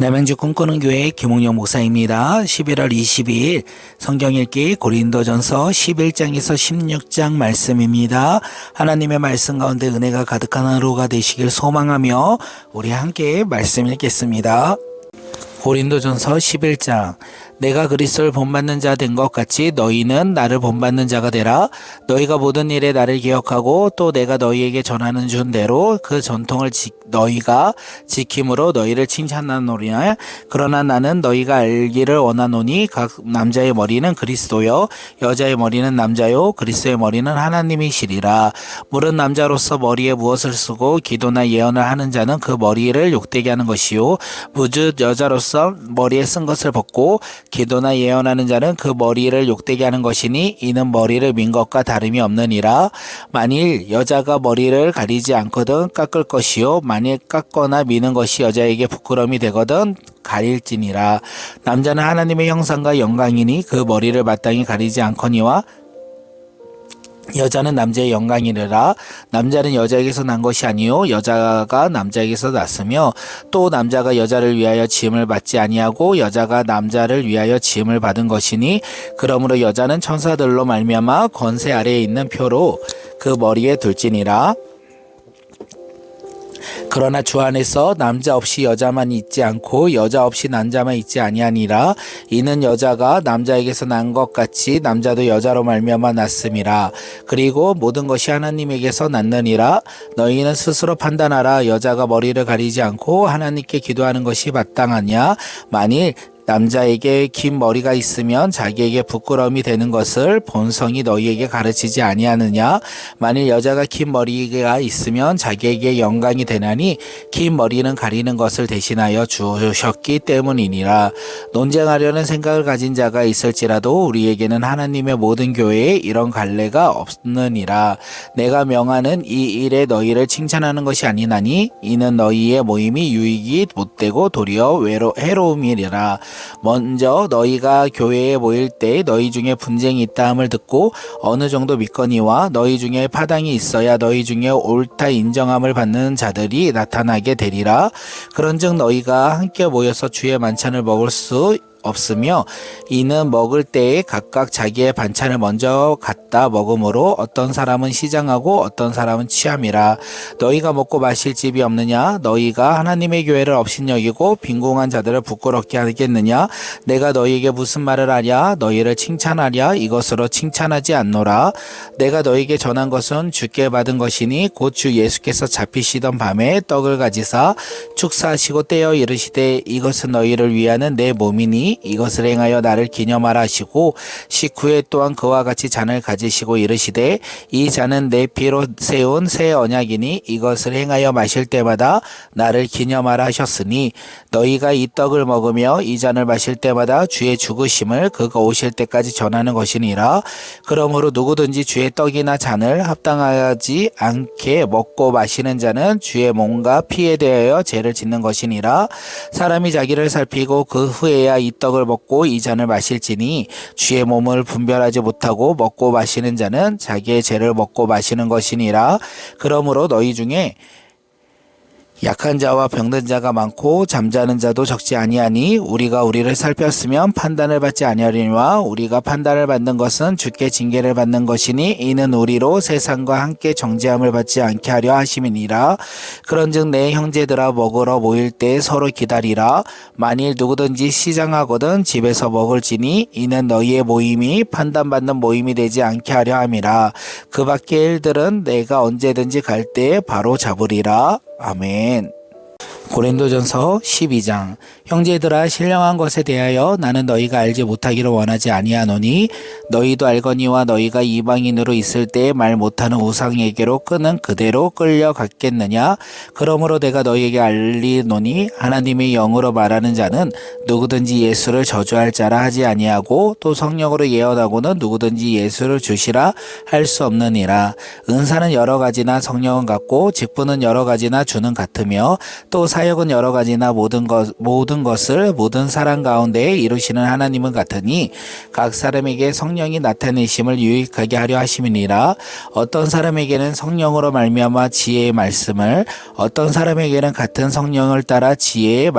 남양주 꿈꾸는 교회 김홍영 목사입니다. 11월 22일 성경 읽기 고린도전서 11장에서 16장 말씀입니다. 하나님의 말씀 가운데 은혜가 가득한 하루가 되시길 소망하며 우리 함께 말씀 읽겠습니다. 고린도전서 11장. 내가 그리스도를 본받는 자 된 것 같이 너희는 나를 본받는 자가 되라. 너희가 모든 일에 나를 기억하고 또 내가 너희에게 전하는 준대로 그 전통을 너희가 지킴으로 너희를 칭찬하노리나. 그러나 나는 너희가 알기를 원하노니 각 남자의 머리는 그리스도요 여자의 머리는 남자요 그리스도의 머리는 하나님이시리라. 물은 남자로서 머리에 무엇을 쓰고 기도나 예언을 하는 자는 그 머리를 욕되게 하는 것이요 무릇 여자로서 머리에 쓴 것을 벗고 기도나 예언하는 자는 그 머리를 욕되게 하는 것이니 이는 머리를 민 것과 다름이 없느니라. 만일 여자가 머리를 가리지 않거든 깎을 것이요 만일 깎거나 미는 것이 여자에게 부끄러움이 되거든 가릴지니라. 남자는 하나님의 형상과 영광이니 그 머리를 마땅히 가리지 않거니와 여자는 남자의 영광이니라. 남자는 여자에게서 난 것이 아니요 여자가 남자에게서 났으며 또 남자가 여자를 위하여 지음을 받지 아니하고 여자가 남자를 위하여 지음을 받은 것이니 그러므로 여자는 천사들로 말미암아 권세 아래에 있는 표로 그 머리에 둘지니라. 그러나 주 안에서 남자 없이 여자만 있지 않고 여자 없이 남자만 있지 아니하니라. 이는 여자가 남자에게서 난 것 같이 남자도 여자로 말미암아 났음이라. 그리고 모든 것이 하나님에게서 났느니라. 너희는 스스로 판단하라. 여자가 머리를 가리지 않고 하나님께 기도하는 것이 마땅하냐. 만일 남자에게 긴 머리가 있으면 자기에게 부끄러움이 되는 것을 본성이 너희에게 가르치지 아니하느냐. 만일 여자가 긴 머리가 있으면 자기에게 영광이 되나니 긴 머리는 가리는 것을 대신하여 주셨기 때문이니라. 논쟁하려는 생각을 가진 자가 있을지라도 우리에게는 하나님의 모든 교회에 이런 갈래가 없느니라. 내가 명하는 이 일에 너희를 칭찬하는 것이 아니나니 이는 너희의 모임이 유익이 못되고 도리어 해로움이리라. 먼저 너희가 교회에 모일 때 너희 중에 분쟁이 있다함을 듣고 어느 정도 믿거니와 너희 중에 파당이 있어야 너희 중에 옳다 인정함을 받는 자들이 나타나게 되리라. 그런즉 너희가 함께 모여서 주의 만찬을 먹을 수 없으며 이는 먹을 때에 각각 자기의 반찬을 먼저 갖다 먹으므로 어떤 사람은 시장하고 어떤 사람은 취함이라. 너희가 먹고 마실 집이 없느냐. 너희가 하나님의 교회를 업신여기고 빈궁한 자들을 부끄럽게 하겠느냐. 내가 너희에게 무슨 말을 하랴. 너희를 칭찬하랴. 이것으로 칭찬하지 않노라. 내가 너희에게 전한 것은 주께 받은 것이니 곧 주 예수께서 잡히시던 밤에 떡을 가지사 축사하시고 떼어 이르시되 이것은 너희를 위하는 내 몸이니 이것을 행하여 나를 기념하라 하시고 식후에 또한 그와 같이 잔을 가지시고 이르시되 이 잔은 내 피로 세운 새 언약이니 이것을 행하여 마실 때마다 나를 기념하라 하셨으니 너희가 이 떡을 먹으며 이 잔을 마실 때마다 주의 죽으심을 그가 오실 때까지 전하는 것이니라. 그러므로 누구든지 주의 떡이나 잔을 합당하지 않게 먹고 마시는 자는 주의 몸과 피에 대하여 죄를 짓는 것이니라. 사람이 자기를 살피고 그 후에야 이 떡을 먹고 이 잔을 마실지니 주의 몸을 분별하지 못하고 먹고 마시는 자는 자기의 죄를 먹고 마시는 것이니라. 그러므로 너희 중에 약한 자와 병든 자가 많고 잠자는 자도 적지 아니하니 우리가 우리를 살폈으면 판단을 받지 아니하리니와 우리가 판단을 받는 것은 주께 징계를 받는 것이니 이는 우리로 세상과 함께 정죄함을 받지 않게 하려 하심이니라. 그런즉 내 형제들아 먹으러 모일 때 서로 기다리라. 만일 누구든지 시장하거든 집에서 먹을지니 이는 너희의 모임이 판단받는 모임이 되지 않게 하려 함이라. 그 밖의 일들은 내가 언제든지 갈 때에 바로 잡으리라. 아멘. 고린도전서 12장. 형제들아 신령한 것에 대하여 나는 너희가 알지 못하기를 원하지 아니하노니 너희도 알거니와 너희가 이방인으로 있을 때 말 못하는 우상에게로 끄는 그대로 끌려갔겠느냐. 그러므로 내가 너희에게 알리노니 하나님의 영으로 말하는 자는 누구든지 예수를 저주할 자라 하지 아니하고 또 성령으로 예언하고는 누구든지 예수를 주시라 할 수 없느니라. 은사는 여러 가지나 성령은 같고 직분은 여러 가지나 주는 같으며 또 사역은 여러 가지나 모든 것을 모든 사람 가운데 이루시는 하나님은 같으니 각 사람에게 성령이 나타내심을 유익하게 하려 하심이니라. 어떤 사람에게는 성령으로 말미암아 지혜의 말씀을, 어떤 사람에게는 같은 성령을 따라 지식의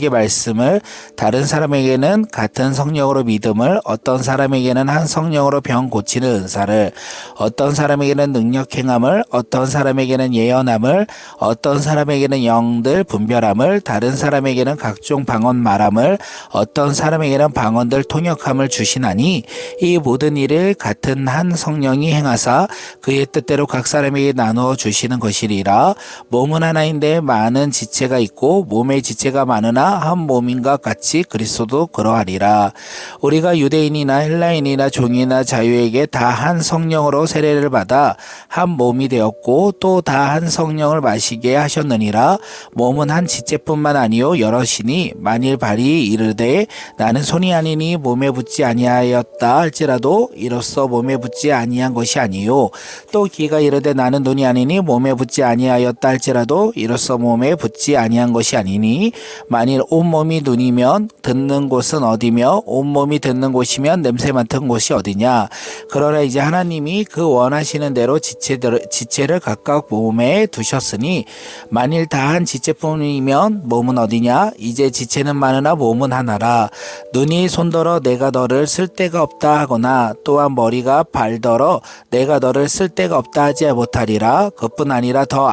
말씀을, 다른 사람에게는 같은 성령으로 믿음을, 어떤 사람에게는 한 성령으로 병 고치는 은사를, 어떤 사람에게는 능력 행함을, 어떤 사람에게는 예언함을, 어떤 사람에게는 영들 분별함을, 다른 사람에게는 각종 방언 말함을, 어떤 사람에게는 방언들 통역함을 주시나니 이 모든 일을 같은 한 성령이 행하사 그의 뜻대로 각 사람에게 나누어 주시는 것이리라. 몸은 하나인데 많은 지체가 있고 몸의 지체가 많으나 한 몸인가 같이 그리스도도 그러하리라. 우리가 유대인이나 헬라인이나 종이나 자유에게 다 한 성령으로 세례를 받아 한 몸이 되었고 또 다 한 성령을 마시게 하셨느니라. 몸은 한 지체뿐만 아니요 여럿이니 만일 발이 이르되 나는 손이 아니니 몸에 붙지 아니하였다 할지라도 이로써 몸에 붙지 아니한 것이 아니요 또 귀가 이르되 나는 눈이 아니니 몸에 붙지 아니하였다 할지라도 이로써 몸에 붙지 아니한 것이 아니니 만일 온몸이 눈이면 듣는 곳은 어디며 온몸이 듣는 곳이면 냄새 맡은 곳이 어디냐. 그러나 이제 하나님이 그 원하시는 대로 지체를 각각 몸에 두셨으니 만일 다 한 지체뿐이면 몸은 어디냐. 이제 지체는 많으나 몸은 하나라. 눈이 손더러 내가 너를 쓸 데가 없다 하거나 또한 머리가 발더러 내가 너를 쓸 데가 없다 하지 못하리라. 그뿐 아니라 더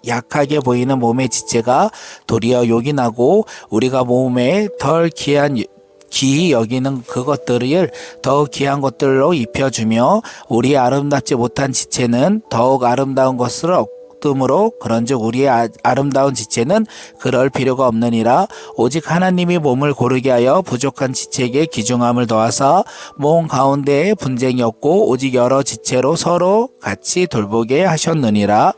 약하게 보이는 몸의 지체가 도리어 욕이 나고 우리가 몸에 덜 귀히 여기는 그것들을 더욱 귀한 것들로 입혀주며 우리 아름답지 못한 지체는 더욱 아름다운 것을 얻음으로 그런즉 우리의 아름다운 지체는 그럴 필요가 없느니라. 오직 하나님이 몸을 고르게 하여 부족한 지체에게 귀중함을 더하사 몸 가운데에 분쟁이 없고 오직 여러 지체로 서로 같이 돌보게 하셨느니라.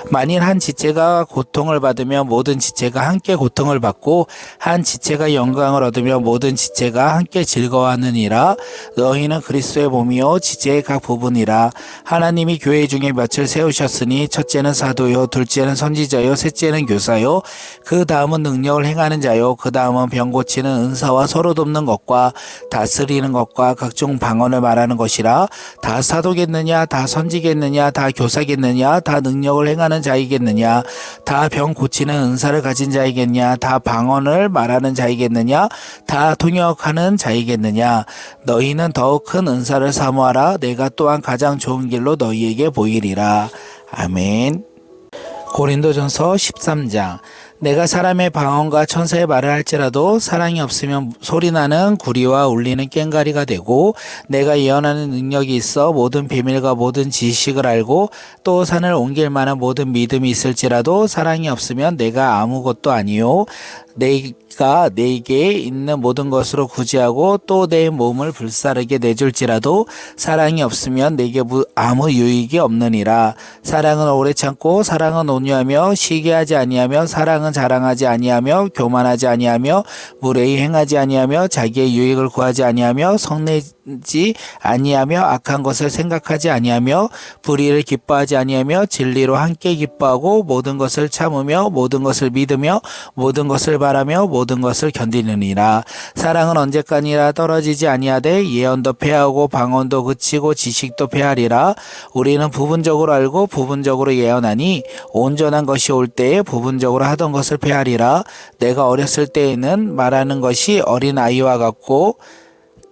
만일 한 지체가 고통을 받으면 모든 지체가 함께 고통을 받고 한 지체가 영광을 얻으면 모든 지체가 함께 즐거워하느니라. 너희는 그리스도의 몸이요 지체의 각 부분이라. 하나님이 교회 중에 몇을 세우셨으니 첫째는 사도요 둘째는 선지자요 셋째는 교사요 그 다음은 능력을 행하는 자요 그 다음은 병 고치는 은사와 서로 돕는 것과 다스리는 것과 각종 방언을 말하는 것이라. 다 사도겠느냐 다 선지겠느냐 다 교사겠느냐 다 능력을 행하는 자이겠느냐 다 병 고치는 은사를 가진 자이겠냐 다 방언을 말하는 자이겠느냐 다 통역하는 자이겠느냐. 너희는 더욱 큰 은사를 사모하라. 내가 또한 가장 좋은 길로 너희에게 보이리라. 아멘. 고린도전서 13장. 내가 사람의 방언과 천사의 말을 할지라도 사랑이 없으면 소리나는 구리와 울리는 꽹과리가 되고 내가 예언하는 능력이 있어 모든 비밀과 모든 지식을 알고 또 산을 옮길 만한 모든 믿음이 있을지라도 사랑이 없으면 내가 아무것도 아니요 내가 내게 있는 모든 것으로 구제하고 또 내 몸을 불사르게 내줄지라도 사랑이 없으면 내게 아무 유익이 없느니라. 사랑은 오래 참고 사랑은 온유하며 시기하지 아니하며 사랑은 자랑하지 아니하며 교만하지 아니하며 무례히 행하지 아니하며 자기의 유익을 구하지 아니하며 성내지 아니하며 악한 것을 생각하지 아니하며 불의를 기뻐하지 아니하며 진리로 함께 기뻐하고 모든 것을 참으며 모든 것을 믿으며 모든 것을 바라며 모든 것을 견디느니라. 사랑은 언제까지나 떨어지지 아니하되 예언도 패하고 방언도 그치고 지식도 패하리라. 우리는 부분적으로 알고 부분적으로 예언하니 온전한 것이 올 때에 부분적으로 하던 것을 패하리라. 내가 어렸을 때에는 말하는 것이 어린아이와 같고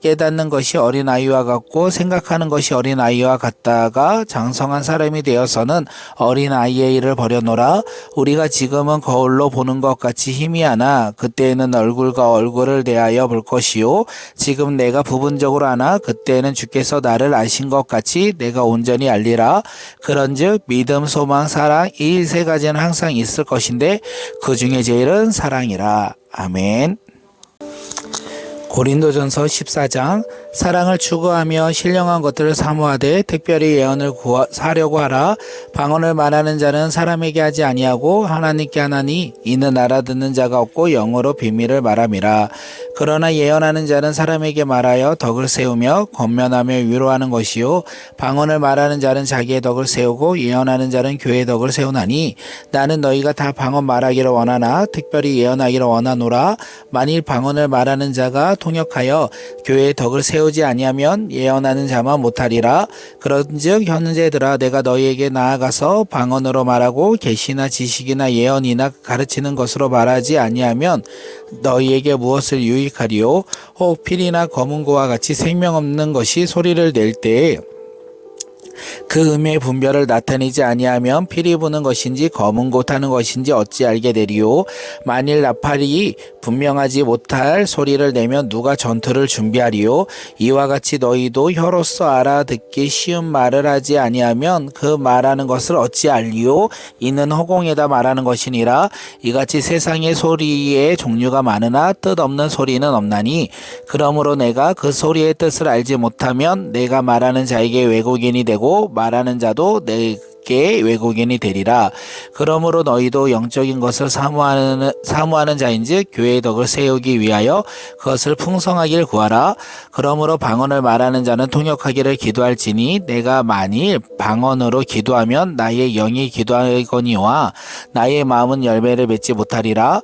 깨닫는 것이 어린아이와 같고 생각하는 것이 어린아이와 같다가 장성한 사람이 되어서는 어린아이의 일을 버려놓으라. 우리가 지금은 거울로 보는 것 같이 희미하나 그때에는 얼굴과 얼굴을 대하여 볼 것이요 지금 내가 부분적으로 하나 그때에는 주께서 나를 아신 것 같이 내가 온전히 알리라. 그런즉 믿음 소망 사랑 이 세 가지는 항상 있을 것인데 그 중에 제일은 사랑이라. 아멘. 고린도전서 14장. 사랑을 추구하며 신령한 것들을 사모하되 특별히 예언을 사려고 하라. 방언을 말하는 자는 사람에게 하지 아니하고 하나님께 하나니 이는 알아듣는 자가 없고 영어로 비밀을 말함이라. 그러나 예언하는 자는 사람에게 말하여 덕을 세우며 권면하며 위로하는 것이요 방언을 말하는 자는 자기의 덕을 세우고 예언하는 자는 교회의 덕을 세우나니 나는 너희가 다 방언 말하기를 원하나 특별히 예언하기를 원하노라. 만일 방언을 말하는 자가 통역하여 교회의 덕을 세우지 아니하면 예언하는 자만 못하리라. 그런즉 형제들아 내가 너희에게 나아가서 방언으로 말하고 계시나 지식이나 예언이나 가르치는 것으로 말하지 아니하면 너희에게 무엇을 유익하리요. 혹 필이나 검은고와 같이 생명 없는 것이 소리를 낼 때에 그 음의 분별을 나타내지 아니하면 피리 부는 것인지 검은 고 타는 것인지 어찌 알게 되리요. 만일 나팔이 분명하지 못할 소리를 내면 누가 전투를 준비하리요. 이와 같이 너희도 혀로서 알아듣기 쉬운 말을 하지 아니하면 그 말하는 것을 어찌 알리요. 이는 허공에다 말하는 것이니라. 이같이 세상의 소리의 종류가 많으나 뜻없는 소리는 없나니 그러므로 내가 그 소리의 뜻을 알지 못하면 내가 말하는 자에게 왜곡인이 되고 말하는 자도 내게 왜곡인이 되리라. 그러므로 너희도 영적인 것을 사모하는 자인즉 교회의 덕을 세우기 위하여 그것을 풍성하길 구하라. 그러므로 방언을 말하는 자는 통역하기를 기도할지니 내가 만일 방언으로 기도하면 나의 영이 기도하거니와 나의 마음은 열매를 맺지 못하리라.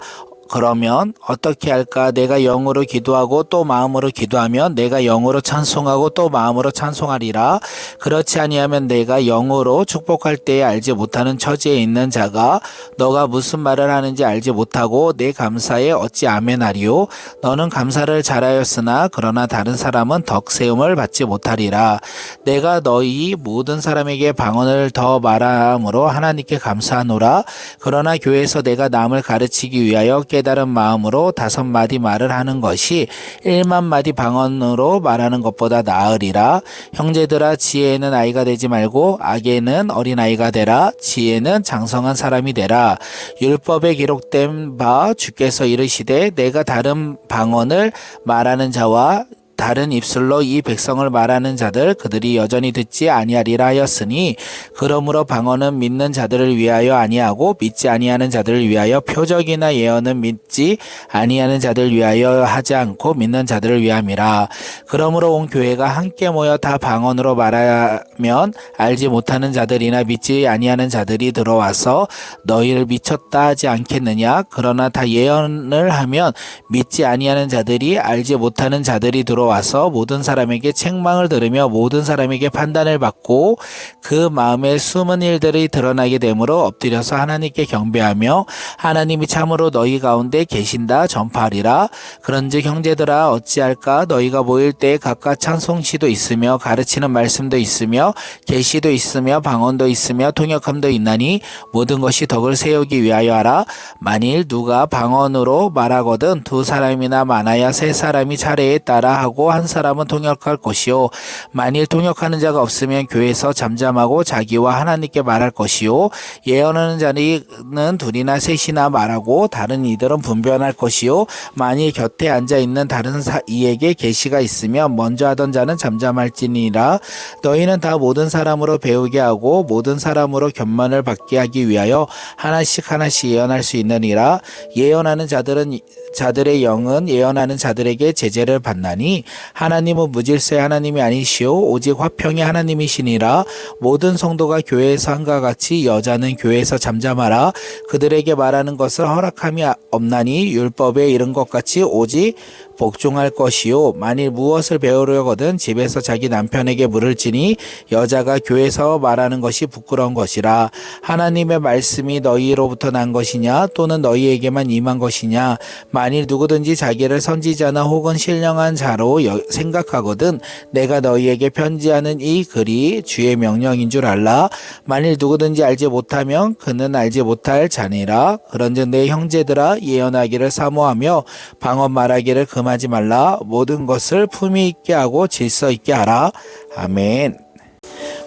그러면 어떻게 할까? 내가 영으로 기도하고 또 마음으로 기도하면 내가 영으로 찬송하고 또 마음으로 찬송하리라. 그렇지 아니하면 내가 영으로 축복할 때에 알지 못하는 처지에 있는 자가 너가 무슨 말을 하는지 알지 못하고 내 감사에 어찌 아멘하리요. 너는 감사를 잘하였으나 그러나 다른 사람은 덕 세움을 받지 못하리라. 내가 너희 모든 사람에게 방언을 더 말함으로 하나님께 감사하노라. 그러나 교회에서 내가 남을 가르치기 위하여 깨달은 마음으로 5마디 말을 하는 것이 1만 마디 방언으로 말하는 것보다 나으리라. 형제들아 지혜에는 아이가 되지 말고 악에는 어린아이가 되라. 지혜는 장성한 사람이 되라. 율법에 기록된 바 주께서 이르시되 내가 다른 방언을 말하는 자와 다른 입술로 이 백성을 말하는 자들 그들이 여전히 듣지 아니하리라 하였으니 그러므로 방언은 믿는 자들을 위하여 아니하고 믿지 아니하는 자들을 위하여 표적이나 예언은 믿지 아니하는 자들을 위하여 하지 않고 믿는 자들을 위함이라. 그러므로 온 교회가 함께 모여 다 방언으로 말하면 알지 못하는 자들이나 믿지 아니하는 자들이 들어와서 너희를 미쳤다 하지 않겠느냐. 그러나 다 예언을 하면 믿지 아니하는 자들이 알지 못하는 자들이 들어와서 모든 사람에게 책망을 들으며 모든 사람에게 판단을 받고 그 마음에 숨은 일들이 드러나게 되므로 엎드려서 하나님께 경배하며 하나님이 참으로 너희 가운데 계신다 전파하리라. 그런즉 형제들아 어찌할까? 너희가 모일 때 각각 찬송시도 있으며 가르치는 말씀도 있으며 계시도 있으며 방언도 있으며 통역함도 있나니 모든 것이 덕을 세우기 위하여 하라. 만일 누가 방언으로 말하거든 2사람이나 많아야 3사람이 차례에 따라 하고 한 사람은 통역할 것이요 만일 통역하는 자가 없으면 교회에서 잠잠하고 자기와 하나님께 말할 것이요 예언하는 자는 2이나 3이나 말하고 다른 이들은 분변할 것이요 만일 곁에 앉아 있는 다른 이에게 계시가 있으면 먼저 하던 자는 잠잠할지니라. 너희는 다 모든 사람으로 배우게 하고 모든 사람으로 견만을 받게 하기 위하여 하나씩 예언할 수 있느니라. 예언하는 자들의 영은 예언하는 자들에게 제재를 받나니 하나님은 무질서의 하나님이 아니시오 오직 화평의 하나님이시니라. 모든 성도가 교회에서 한과 같이 여자는 교회에서 잠잠하라. 그들에게 말하는 것을 허락함이 없나니 율법에 이른 것 같이 오직 복종할 것이요 만일 무엇을 배우려거든 집에서 자기 남편에게 물을지니 여자가 교회에서 말하는 것이 부끄러운 것이라. 하나님의 말씀이 너희로부터 난 것이냐 또는 너희에게만 임한 것이냐. 만일 누구든지 자기를 선지자나 혹은 신령한 자로 생각하거든 내가 너희에게 편지하는 이 글이 주의 명령인 줄 알라. 만일 누구든지 알지 못하면 그는 알지 못할 자니라. 그런즉 내 형제들아 예언하기를 사모하며 방언 말하기를 금하지 말라. 모든 것을 품위 있게 하고 질서 있게 하라. 아멘.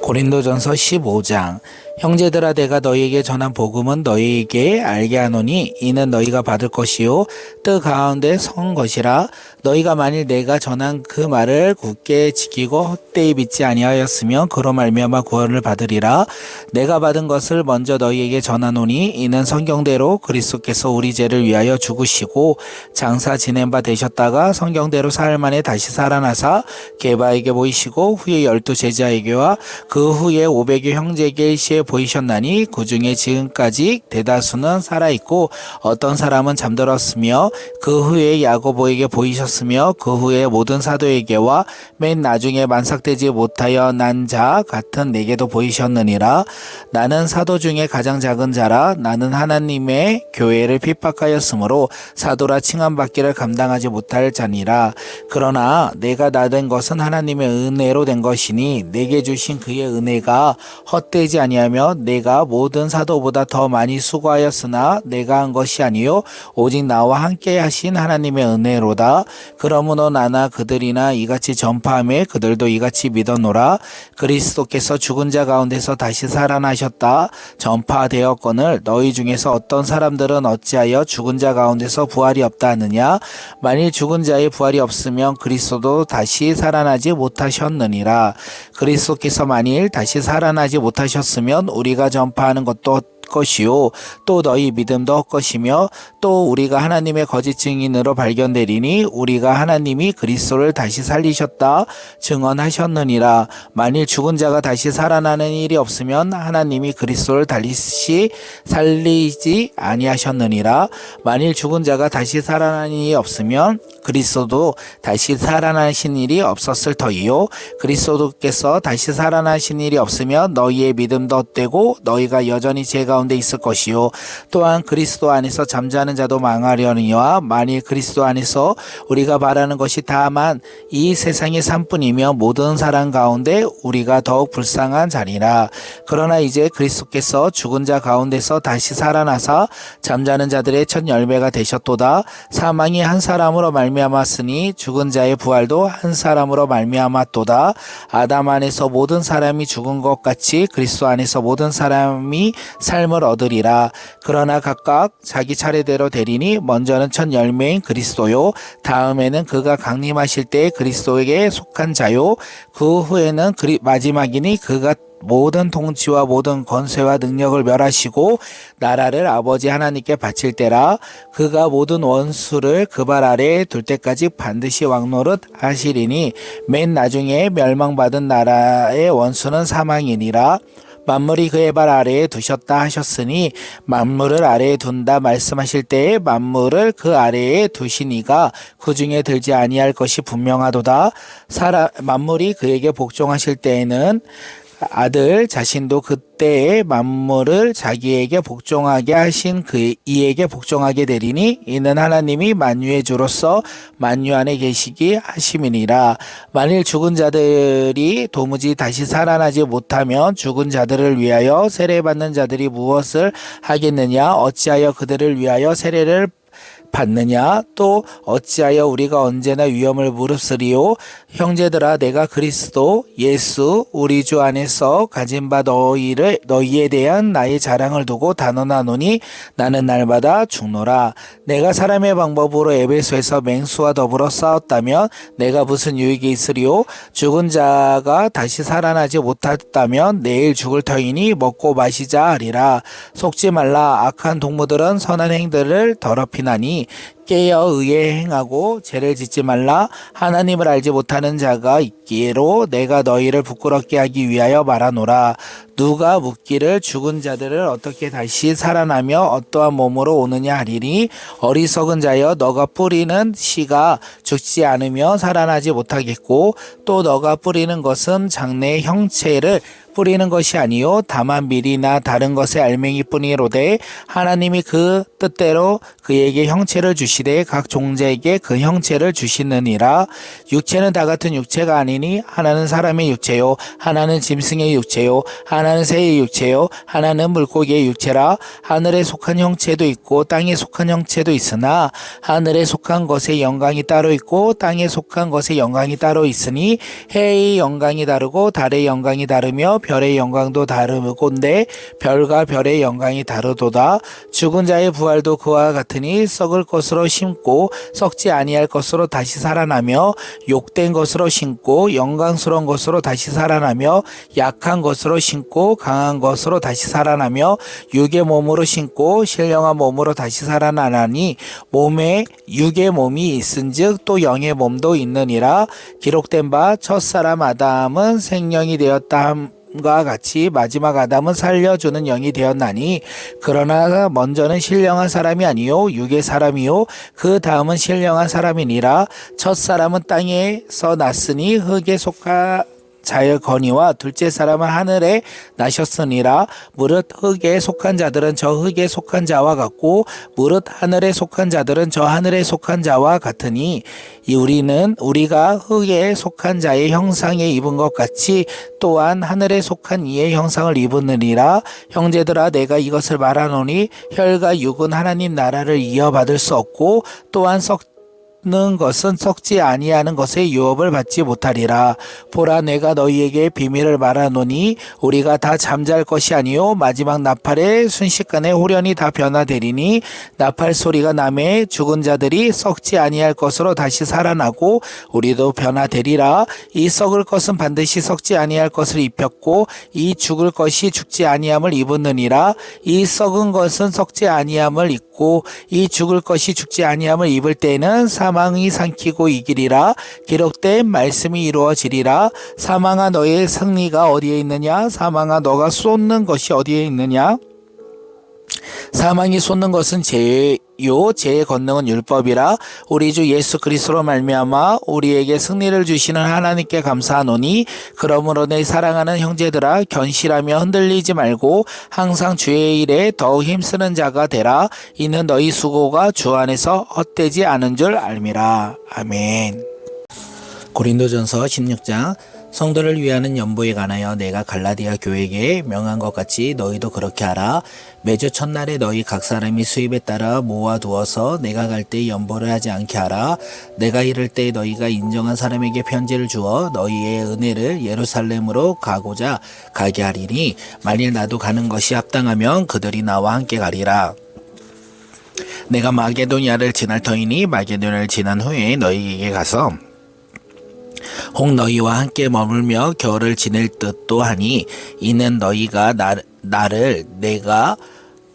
고린도전서 15장. 형제들아 내가 너희에게 전한 복음은 너희에게 알게 하노니 이는 너희가 받을 것이요 뜻 가운데 선 것이라. 너희가 만일 내가 전한 그 말을 굳게 지키고 헛되이 믿지 아니하였으면 그로 말미암아 구원을 받으리라. 내가 받은 것을 먼저 너희에게 전하노니 이는 성경대로 그리스도께서 우리 죄를 위하여 죽으시고 장사 지낸 바 되셨다가 성경대로 사흘 만에 다시 살아나사 게바에게 보이시고 후에 12 제자에게와 그 후에 500여 형제에게 일시에 보이셨나니 그 중에 지금까지 대다수는 살아있고 어떤 사람은 잠들었으며 그 후에 야고보에게 보이셨으며 그 후에 모든 사도에게와 맨 나중에 만삭되지 못하여 난 자 같은 내게도 보이셨느니라. 나는 사도 중에 가장 작은 자라. 나는 하나님의 교회를 핍박하였으므로 사도라 칭함받기를 감당하지 못할 자니라. 그러나 내가 나된 것은 하나님의 은혜로 된 것이니 내게 주신 그의 은혜가 헛되지 아니하며 내가 모든 사도보다 더 많이 수고하였으나 내가 한 것이 아니요 오직 나와 함께 하신 하나님의 은혜로다. 그러므로 나나 그들이나 이같이 전파하며 그들도 이같이 믿어노라. 그리스도께서 죽은 자 가운데서 다시 살아나셨다 전파되었거늘 너희 중에서 어떤 사람들은 어찌하여 죽은 자 가운데서 부활이 없다 하느냐. 만일 죽은 자의 부활이 없으면 그리스도도 다시 살아나지 못하셨느니라. 그리스도께서 만일 다시 살아나지 못하셨으면 우리가 전파하는 것도 것이요 또 너희 믿음도 헛것이며 또 우리가 하나님의 거짓 증인으로 발견되리니 우리가 하나님이 그리스도를 다시 살리셨다 증언하셨느니라. 만일 죽은 자가 다시 살아나는 일이 없으면 하나님이 그리스도를 다시 살리지 아니하셨느니라. 만일 죽은 자가 다시 살아나는 일이 없으면 그리스도도 다시 살아나신 일이 없었을 터이요 그리스도께서 다시 살아나신 일이 없으면 너희의 믿음도 헛되고 너희가 여전히 죄 가운데 있을 것이요 또한 그리스도 안에서 잠자는 자도 망하려니와 만일 그리스도 안에서 우리가 바라는 것이 다만 이 세상의 삶뿐이며 모든 사람 가운데 우리가 더욱 불쌍한 자리라. 그러나 이제 그리스도께서 죽은 자 가운데서 다시 살아나사 잠자는 자들의 첫 열매가 되셨도다. 사망이 한 사람으로 말미암았으니 죽은 자의 부활도 한 사람으로 말미암았도다. 아담 안에서 모든 사람이 죽은 것 같이 그리스도 안에서 모든 사람이 삶을 얻으리라. 그러나 각각 자기 차례대로 되리니 먼저는 첫 열매인 그리스도요 다음에는 그가 강림하실 때 그리스도에게 속한 자요 그 후에는 마지막이니 그가 모든 통치와 모든 권세와 능력을 멸하시고 나라를 아버지 하나님께 바칠 때라. 그가 모든 원수를 그 발 아래에 둘 때까지 반드시 왕노릇 하시리니 맨 나중에 멸망받은 나라의 원수는 사망이니라. 만물이 그의 발 아래에 두셨다 하셨으니 만물을 아래에 둔다 말씀하실 때에 만물을 그 아래에 두시니가 그 중에 들지 아니할 것이 분명하도다. 만물이 그에게 복종하실 때에는 아들 자신도 그때에 만물을 자기에게 복종하게 하신 이에게 복종하게 되리니 이는 하나님이 만유의 주로서 만유 안에 계시기 하심이니라. 만일 죽은 자들이 도무지 다시 살아나지 못하면 죽은 자들을 위하여 세례받는 자들이 무엇을 하겠느냐. 어찌하여 그들을 위하여 세례를 받느냐. 또 어찌하여 우리가 언제나 위험을 무릅쓰리요. 형제들아 내가 그리스도 예수 우리 주 안에서 가진 바 너희에 대한 나의 자랑을 두고 단언하노니 나는 날마다 죽노라. 내가 사람의 방법으로 에베소에서 맹수와 더불어 싸웠다면 내가 무슨 유익이 있으리요. 죽은 자가 다시 살아나지 못했다면 내일 죽을 터이니 먹고 마시자 하리라. 속지 말라. 악한 동무들은 선한 행들을 더럽히나니 깨어 의에 행하고 죄를 짓지 말라. 하나님을 알지 못하는 자가 있기로 내가 너희를 부끄럽게 하기 위하여 말하노라. 누가 묻기를 죽은 자들을 어떻게 다시 살아나며 어떠한 몸으로 오느냐 하리니 어리석은 자여 너가 뿌리는 씨가 죽지 않으며 살아나지 못하겠고 또 너가 뿌리는 것은 장래의 형체를 뿌리는 것이 아니요 다만 밀이나 다른 것의 알맹이뿐이로되 하나님이 그 뜻대로 그에게 형체를 주시 주시되 각 종자에게 그 형체를 주시느니라. 육체는 다 같은 육체가 아니니 하나는 사람의 육체요 하나는 짐승의 육체요 하나는 새의 육체요 하나는 물고기의 육체라. 하늘에 속한 형체도 있고 땅에 속한 형체도 있으나 하늘에 속한 것의 영광이 따로 있고 땅에 속한 것의 영광이 따로 있으니 해의 영광이 다르고 달의 영광이 다르며 별의 영광도 다르건대 별과 별의 영광이 다르도다. 죽은 자의 부활도 그와 같으니 썩을 것으로 심고 썩지 아니할 것으로 다시 살아나며 욕된 것으로 심고 영광스러운 것으로 다시 살아나며 약한 것으로 심고 강한 것으로 다시 살아나며 육의 몸으로 심고 신령한 몸으로 다시 살아나나니 몸에 육의 몸이 있은즉 또 영의 몸도 있느니라. 기록된 바 첫사람 아담은 생령이 되었다 과 같이 마지막 아담은 살려주는 영이 되었나니 그러나 먼저는 신령한 사람이 아니요 육의 사람이요 그 다음은 신령한 사람이니라. 첫사람은 땅에서 났으니 흙에 속하 자의 건의와 둘째 사람은 하늘에 나셨으니라. 무릇 흙에 속한 자들은 저 흙에 속한 자와 같고 무릇 하늘에 속한 자들은 저 하늘에 속한 자와 같으니 우리가 흙에 속한 자의 형상에 입은 것 같이 또한 하늘에 속한 이의 형상을 입으느니라. 형제들아 내가 이것을 말하노니 혈과 육은 하나님 나라를 이어받을 수 없고 또한 는 것은 썩지 아니하는 것의 유업을 받지 못하리라. 보라 내가 너희에게 비밀을 말하노니 우리가 다 잠잘 것이 아니요 마지막 나팔의 순식간에 호련히 다 변화되리니 나팔 소리가 나매 죽은 자들이 썩지 아니할 것으로 다시 살아나고 우리도 변화되리라. 이 썩을 것은 반드시 썩지 아니할 것을 입혔고 이 죽을 것이 죽지 아니함을 입었느니라. 이 썩은 것은 썩지 아니함을 입고 이 죽을 것이 죽지 아니함을 입을 때에는 사망이 삼키고 이기리라. 기록된 말씀이 이루어지리라. 사망아 너의 승리가 어디에 있느냐? 사망아 너가 쏟는 것이 어디에 있느냐? 사망이 쏟는 것은 죄요 죄의 권능은 율법이라. 우리 주 예수 그리스도로 말미암아 우리에게 승리를 주시는 하나님께 감사하노니 그러므로 내 사랑하는 형제들아 견실하며 흔들리지 말고 항상 주의 일에 더욱 힘쓰는 자가 되라. 이는 너희 수고가 주 안에서 헛되지 않은 줄 알미라. 아멘. 고린도전서 16장. 성도를 위하는 연보에 관하여 내가 갈라디아 교회에게 명한 것 같이 너희도 그렇게 하라. 매주 첫날에 너희 각 사람이 수입에 따라 모아두어서 내가 갈 때 연보를 하지 않게 하라. 내가 이를 때 너희가 인정한 사람에게 편지를 주어 너희의 은혜를 예루살렘으로 가게 하리니 만일 나도 가는 것이 합당하면 그들이 나와 함께 가리라. 내가 마게도니아를 지날 터이니 마게도니아를 지난 후에 너희에게 가서 혹 너희와 함께 머물며 겨울을 지낼 듯도 하니 이는 너희가 나를 내가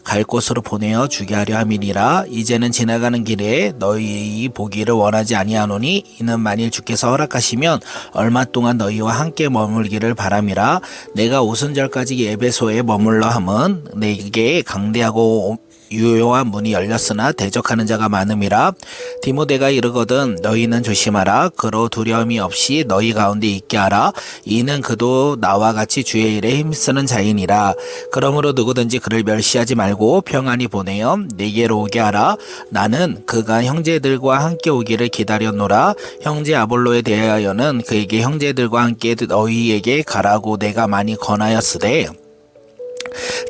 갈 곳으로 보내어 주게 하려 함이니라. 이제는 지나가는 길에 너희 보기를 원하지 아니하노니 이는 만일 주께서 허락하시면 얼마 동안 너희와 함께 머물기를 바람이라. 내가 오순절까지 에베소에 머물러 함은 내게 강대하고 유효한 문이 열렸으나 대적하는 자가 많음이라. 디모데가 이르거든 너희는 조심하라. 그로 두려움이 없이 너희 가운데 있게 하라. 이는 그도 나와 같이 주의 일에 힘쓰는 자이니라. 그러므로 누구든지 그를 멸시하지 말고 평안히 보내어 내게로 오게 하라. 나는 그가 형제들과 함께 오기를 기다렸노라. 형제 아볼로에 대하여는 그에게 형제들과 함께 너희에게 가라고 내가 많이 권하였으되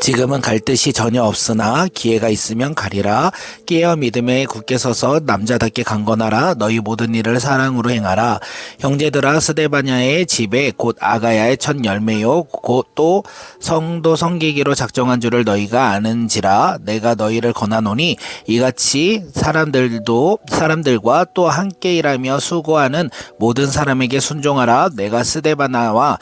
지금은 갈 뜻이 전혀 없으나 기회가 있으면 가리라. 깨어 믿음에 굳게 서서 남자답게 강건하라. 너희 모든 일을 사랑으로 행하라. 형제들아 스데바냐의 집에 곧 아가야의 첫 열매요 곧 또 성도 섬기기로 작정한 줄을 너희가 아는지라. 내가 너희를 권하노니 이같이 사람들과 또 함께 일하며 수고하는 모든 사람에게 순종하라. 내가 스데바나와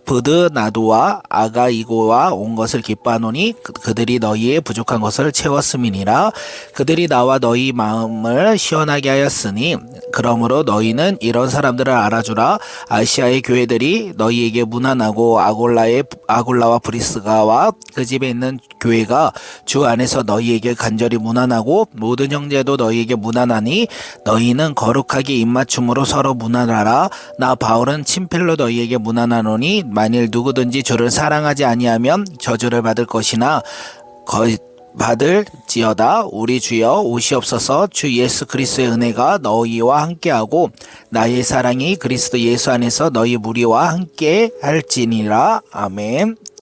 브드나도와 아가이고와 온 것을 기뻐하노니 그들이 너희의 부족한 것을 채웠음이니라. 그들이 나와 너희 마음을 시원하게 하였으니 그러므로 너희는 이런 사람들을 알아주라. 아시아의 교회들이 너희에게 무난하고 아골라와 브리스가와 그 집에 있는 교회가 주 안에서 너희에게 간절히 무난하고 모든 형제도 너희에게 무난하니 너희는 거룩하게 입맞춤으로 서로 무난하라. 나 바울은 친필로 너희에게 무난하노니 만일 누구든지 주를 사랑하지 아니하면 저주를 받을 것이나 받을지어다. 우리 주여 오시옵소서. 주 예수 그리스도의 은혜가 너희와 함께하고 나의 사랑이 그리스도 예수 안에서 너희 무리와 함께 할지니라. 아멘.